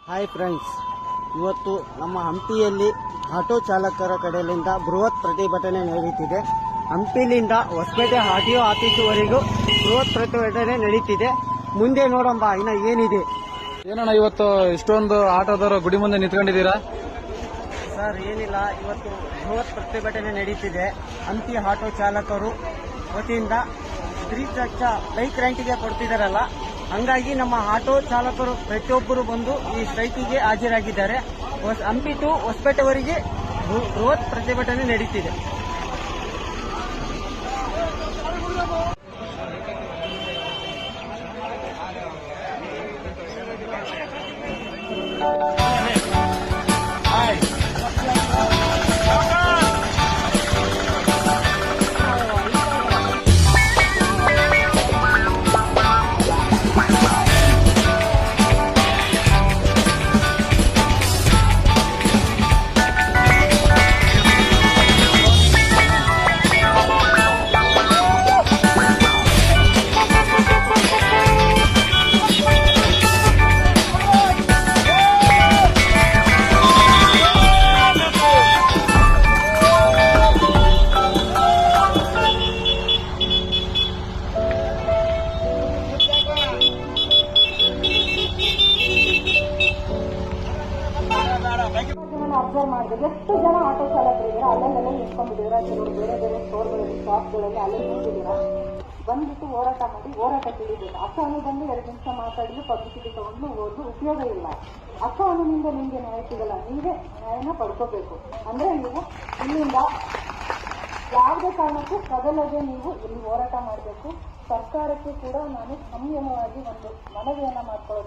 Hi friends, ಇವತ್ತು ನಮ್ಮ ಹಂಪಿಯಲ್ಲಿ ಆಟೋ ಚಾಲಕರ ಕಡೆಯಿಂದ ಬೃಹತ್ ಪ್ರತಿಭಟನೆ ನಡೀತಿದೆ. ಹಂಪಿಲಿಂದ ಹೊಸಪೇಟೆ ಆರ್ಟಿಒ ಆಫೀಸುವರೆಗೂ ಬೃಹತ್ ಪ್ರತಿಭಟನೆ ನಡೀತಿದೆ. ಮುಂದೆ ನೋಡಂಬ ಇನ್ನ ಏನಿದೆ. ಏನಣ್ಣ ಇವತ್ತು ಇಷ್ಟೊಂದು ಆಟೋದವರು ಗುಡಿ ಮುಂದೆ ನಿಂತ್ಕೊಂಡಿದ್ದೀರಾ? ಸರ್ ಏನಿಲ್ಲ, ಇವತ್ತು ಬೃಹತ್ ಪ್ರತಿಭಟನೆ ನಡೀತಿದೆ. ಹಂಪಿ ಆಟೋ ಚಾಲಕರು ವತಿಯಿಂದ ತ್ರಿಚಕ್ರ ಬೈಕ್ ರೆಂಟ್ಗೆ ಕೊಡ್ತಿದಾರಲ್ಲ, ಹಂಗಾಗಿ ನಮ್ಮ ಆಟೋ ಚಾಲಕರು ಪ್ರತಿಯೊಬ್ಬರು ಬಂದು ಈ ಸ್ಟ್ರೈಕಿಗೆ ಹಾಜರಾಗಿದ್ದಾರೆ. ಹಂಪಿ ಟು ಹೊಸಪೇಟೆವರೆಗೆ ಬೃಹತ್ ಪ್ರತಿಭಟನೆ ನಡೀತಿದೆ. ಅಬ್ಸರ್ವ್ ಮಾಡಿದ್ರೆ ಎಷ್ಟು ಜನ ಆಟೋ ಚಾಲಕರಿದ್ದೀರಾ, ಅಲ್ಲೆಲ್ಲ ನಿಂತ್ಕೊಂಡಿದ್ದೀರಾ, ಕೆಲವರು ಬೇರೆ ಬೇರೆ ಸ್ಟೋರ್ಗಳಲ್ಲಿ ಶಾಪ್ಗಳಲ್ಲಿ ಅಲ್ಲೇ ನಿಂತಿದ್ದೀರಾ. ಬಂದ್ಬಿಟ್ಟು ಹೋರಾಟ ಮಾಡಿ ಹೋರಾಟ ತಿಳಿಬೇಕು. ಅಕ್ಕವನ್ನು ಬಂದು 2 ನಿಮಿಷ ಮಾತಾಡಿದ್ರು ಪಬ್ಲಿಸಿಟಿ ತಗೊಂಡು ಹೋದ್ರು ಉಪಯೋಗ ಇಲ್ಲ. ಅಕ್ಕವನ್ನಿಂದ ನಿಮ್ಗೆ ನ್ಯಾಯ ಸಿಗಲ್ಲ, ನೀವೇ ನ್ಯಾಯನ ಪಡ್ಕೋಬೇಕು. ಅಂದ್ರೆ ನೀವು ಇಲ್ಲಿಂದ ಯಾವುದೇ ಕಾರಣಕ್ಕೂ ಕದಲದೆ ನೀವು ಇಲ್ಲಿ ಹೋರಾಟ ಮಾಡಬೇಕು. ಸರ್ಕಾರಕ್ಕೆ ಕೂಡ ನಾನು ಸಂಯಮವಾಗಿ ಒಂದು ಮನವಿಯನ್ನ ಮಾಡ್ಕೊಳ್ಳೋದು.